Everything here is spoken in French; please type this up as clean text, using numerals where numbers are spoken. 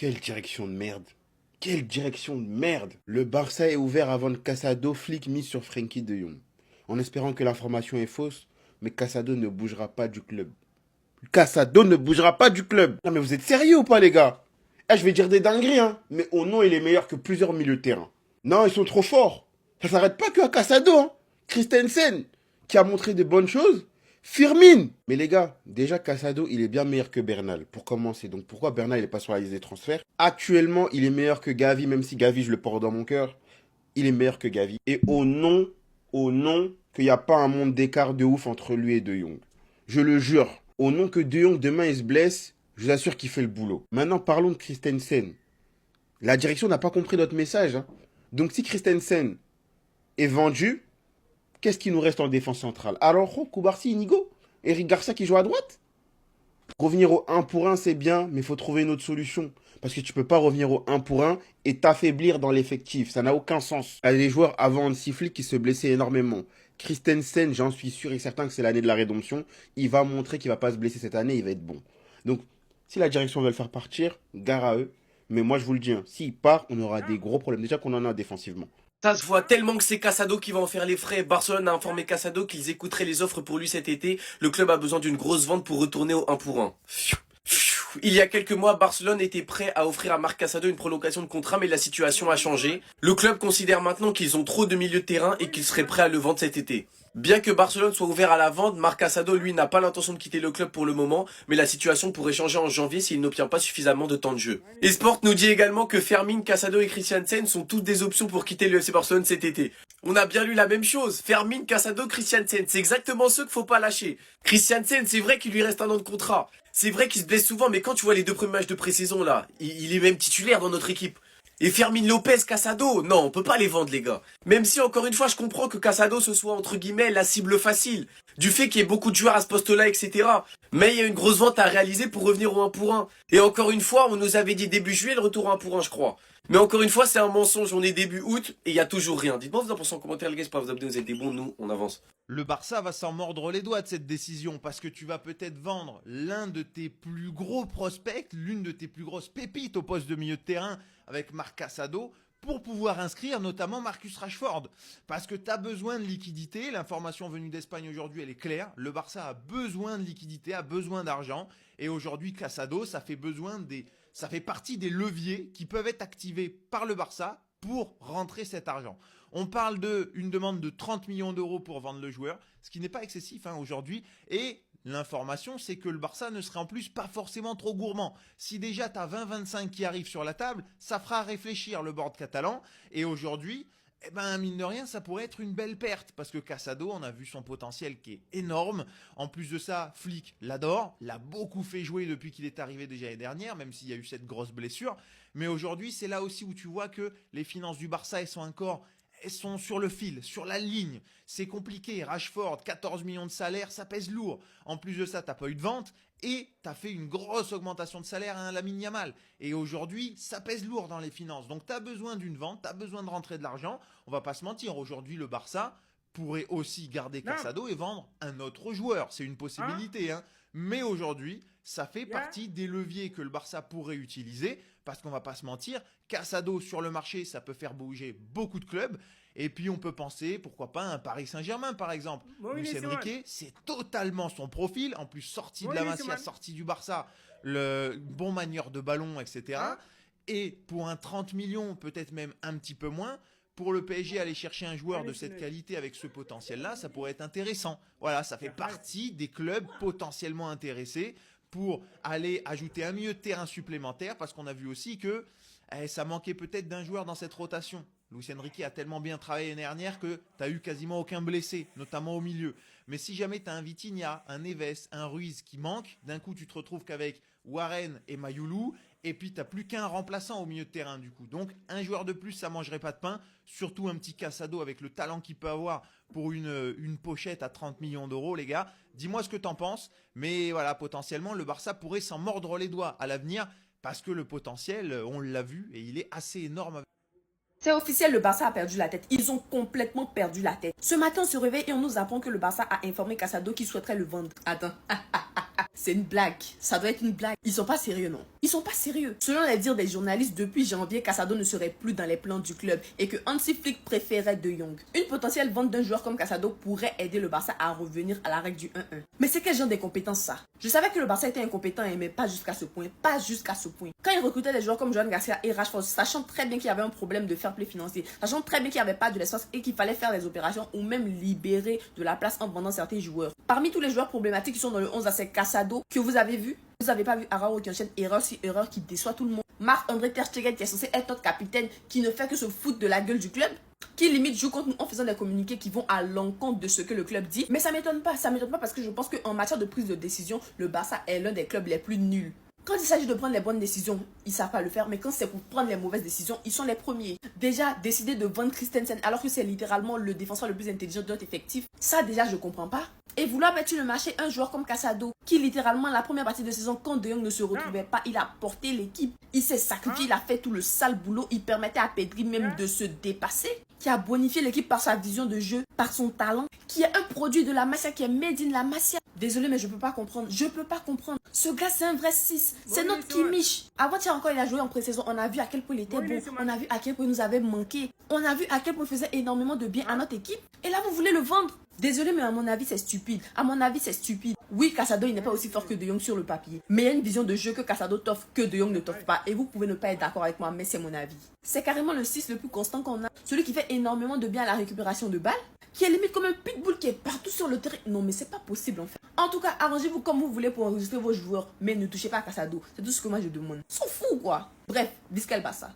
Quelle direction de merde. Quelle direction de merde. Le Barça est ouvert à vendre Casado, flic mis sur Frenkie de Jong. En espérant que l'information est fausse, mais Casado ne bougera pas du club. Casado ne bougera pas du club. Non mais vous êtes sérieux ou pas les gars? Je vais dire des dingueries hein, mais au nom il est meilleur que plusieurs milieux de terrain. Non, ils sont trop forts. Ça s'arrête pas que à Casado hein. Christensen, qui a montré de bonnes choses. Firmine. Mais les gars, déjà Casado, il est bien meilleur que Bernal, pour commencer. Donc pourquoi Bernal, il est pas sur la liste des transferts? Actuellement, il est meilleur que Gavi, même si Gavi, je le porte dans mon cœur. Il est meilleur que Gavi. Et au nom qu'il n'y a pas un monde d'écart de ouf entre lui et De Jong. Je le jure. Au nom que De Jong, demain, il se blesse, je vous assure qu'il fait le boulot. Maintenant, parlons de Christensen. La direction n'a pas compris notre message. Hein. Donc si Christensen est vendu, qu'est-ce qui nous reste en défense centrale? Araujo, Cubarsí, Inigo, Eric Garcia qui joue à droite? Revenir au 1 pour 1, c'est bien, mais il faut trouver une autre solution. Parce que tu peux pas revenir au 1 pour 1 et t'affaiblir dans l'effectif. Ça n'a aucun sens. Il y a des joueurs avant de siffler qui se blessaient énormément. Christensen, j'en suis sûr et certain que c'est l'année de la rédemption. Il va montrer qu'il va pas se blesser cette année, il va être bon. Donc, si la direction veut le faire partir, gare à eux. Mais moi, je vous le dis, hein, s'il part, on aura des gros problèmes. Déjà qu'on en a défensivement. Ça se voit tellement que c'est Casado qui va en faire les frais. Barcelone a informé Casado qu'ils écouteraient les offres pour lui cet été. Le club a besoin d'une grosse vente pour retourner au 1 pour 1. Il y a quelques mois, Barcelone était prêt à offrir à Marc Casado une prolongation de contrat, mais la situation a changé. Le club considère maintenant qu'ils ont trop de milieux de terrain et qu'ils seraient prêts à le vendre cet été. Bien que Barcelone soit ouvert à la vente, Marc Casado, lui, n'a pas l'intention de quitter le club pour le moment, mais la situation pourrait changer en janvier s'il n'obtient pas suffisamment de temps de jeu. Esport nous dit également que Fermin, Casado et Christiansen sont toutes des options pour quitter le FC Barcelone cet été. On a bien lu la même chose. Fermin, Casado, Christiansen, c'est exactement ceux qu'il faut pas lâcher. Christiansen, c'est vrai qu'il lui reste un an de contrat. C'est vrai qu'il se blesse souvent, mais quand tu vois les 2 premiers matchs de pré-saison là, il est même titulaire dans notre équipe. Et Fermin Lopez, Casado, non, on peut pas les vendre les gars. Même si encore une fois je comprends que Casado ce soit entre guillemets la cible facile, du fait qu'il y ait beaucoup de joueurs à ce poste-là, etc. Mais il y a une grosse vente à réaliser pour revenir au 1 pour 1. Et encore une fois, on nous avait dit début juillet le retour au 1 pour 1 je crois. Mais encore une fois c'est un mensonge, on est début août et il y a toujours rien. Dites-moi vous en pensez en commentaire les gars, pas vous abonner, vous êtes des bons, nous on avance. Le Barça va s'en mordre les doigts de cette décision parce que tu vas peut-être vendre l'un de tes plus gros prospects, l'une de tes plus grosses pépites au poste de milieu de terrain avec Marc Casado pour pouvoir inscrire notamment Marcus Rashford. Parce que tu as besoin de liquidité, l'information venue d'Espagne aujourd'hui elle est claire, le Barça a besoin de liquidité, a besoin d'argent et aujourd'hui Casado ça fait partie des leviers qui peuvent être activés par le Barça pour rentrer cet argent. On parle d'une demande de 30 millions d'euros pour vendre le joueur, ce qui n'est pas excessif aujourd'hui. Et l'information, c'est que le Barça ne serait en plus pas forcément trop gourmand. Si déjà tu as 20-25 qui arrivent sur la table, ça fera réfléchir le board catalan. Et aujourd'hui, mine de rien, ça pourrait être une belle perte. Parce que Casado, on a vu son potentiel qui est énorme. En plus de ça, Flick l'adore, l'a beaucoup fait jouer depuis qu'il est arrivé déjà l'année dernière, même s'il y a eu cette grosse blessure. Mais aujourd'hui, c'est là aussi où tu vois que les finances du Barça, elles sont sur le fil, sur la ligne. C'est compliqué. Rashford, 14 millions de salaire, ça pèse lourd. En plus de ça, t'as pas eu de vente et t'as fait une grosse augmentation de salaire à un Lamine Yamal. Et aujourd'hui, ça pèse lourd dans les finances. Donc t'as besoin d'une vente, t'as besoin de rentrer de l'argent. On va pas se mentir. Aujourd'hui, le Barça pourrait aussi garder Casado et vendre un autre joueur. C'est une possibilité, hein. Mais aujourd'hui, ça fait partie des leviers que le Barça pourrait utiliser parce qu'on va pas se mentir, Casado sur le marché, ça peut faire bouger beaucoup de clubs. Et puis on peut penser, pourquoi pas, un Paris Saint-Germain par exemple. Luis Enrique, c'est totalement son profil. En plus, sorti de la Masia, sorti du Barça, le bon manieur de ballon, etc. Et pour un 30 millions, peut-être même un petit peu moins, pour le PSG, aller chercher un joueur de cette qualité avec ce potentiel-là, ça pourrait être intéressant. Voilà, ça fait partie des clubs potentiellement intéressés pour aller ajouter un milieu de terrain supplémentaire parce qu'on a vu aussi que ça manquait peut-être d'un joueur dans cette rotation. Luis Enrique a tellement bien travaillé l'année dernière que tu as eu quasiment aucun blessé, notamment au milieu. Mais si jamais tu as un Vitinha, un Neves, un Ruiz qui manque, d'un coup tu te retrouves qu'avec Warren et Mayoulou, et puis tu n'as plus qu'un remplaçant au milieu de terrain du coup. Donc un joueur de plus, ça mangerait pas de pain, surtout un petit Casado avec le talent qu'il peut avoir pour une pochette à 30 millions d'euros, les gars. Dis-moi ce que t'en penses, mais voilà, potentiellement le Barça pourrait s'en mordre les doigts à l'avenir parce que le potentiel, on l'a vu, et il est assez énorme. C'est officiel, le Barça a perdu la tête. Ils ont complètement perdu la tête. Ce matin, on se réveille et on nous apprend que le Barça a informé Casado qu'il souhaiterait le vendre. Attends. C'est une blague. Ça doit être une blague. Ils sont pas sérieux, non. Ils sont pas sérieux. Selon les dires des journalistes, depuis janvier, Casado ne serait plus dans les plans du club et que Hansi Flick préférait De Jong. Une potentielle vente d'un joueur comme Casado pourrait aider le Barça à revenir à la règle du 1-1. Mais c'est quel genre d'incompétence ça? Je savais que le Barça était incompétent, mais pas jusqu'à ce point. Pas jusqu'à ce point. Quand ils recrutaient des joueurs comme Joan Garcia et Rashford, sachant très bien qu'il y avait un problème de fair play financier, sachant très bien qu'il n'y avait pas de l'espace et qu'il fallait faire des opérations ou même libérer de la place en vendant certains joueurs. Parmi tous les joueurs problématiques qui sont dans le 11, c'est Casado que vous avez vu. Vous n'avez pas vu Araujo qui enchaîne erreur sur erreur qui déçoit tout le monde. Marc-André Ter Stegen qui est censé être notre capitaine, qui ne fait que se foutre de la gueule du club, qui limite joue contre nous en faisant des communiqués qui vont à l'encontre de ce que le club dit. Mais ça m'étonne pas parce que je pense qu'en matière de prise de décision, le Barça est l'un des clubs les plus nuls. Quand il s'agit de prendre les bonnes décisions, ils ne savent pas le faire, mais quand c'est pour prendre les mauvaises décisions, ils sont les premiers. Déjà, décider de vendre Christensen alors que c'est littéralement le défenseur le plus intelligent de notre effectif, ça déjà je comprends pas. Et vouloir mettre sur le marché un joueur comme Casado, qui littéralement la première partie de saison, quand De Jong ne se retrouvait pas, il a porté l'équipe, il s'est sacrifié, il a fait tout le sale boulot, il permettait à Pedri même de se dépasser, qui a bonifié l'équipe par sa vision de jeu, par son talent, qui est un produit de la Masia, qui est made in la Masia. Désolé, mais je peux pas comprendre. Je peux pas comprendre. Ce gars, c'est un vrai 6. C'est notre Kimmich. Avant-hier encore, il a joué en pré-saison. On a vu à quel point il était bon. On a vu à quel point il nous avait manqué. On a vu à quel point il faisait énormément de bien à notre équipe. Et là, vous voulez le vendre. Désolé, mais à mon avis, c'est stupide. À mon avis, c'est stupide. Oui, Casado, il n'est pas aussi fort que De Jong sur le papier. Mais il y a une vision de jeu que Casado t'offre, que De Jong ne t'offre pas. Et vous pouvez ne pas être d'accord avec moi, mais c'est mon avis. C'est carrément le 6 le plus constant qu'on a. Celui qui fait énormément de bien à la récupération de balles. Qui est limite comme un pitbull qui est partout sur le terrain. Non, mais c'est pas possible en fait. En tout cas, arrangez-vous comme vous voulez pour enregistrer vos joueurs. Mais ne touchez pas à Casado. C'est tout ce que moi je demande. S'en fout quoi. Bref, Vizca el Barça.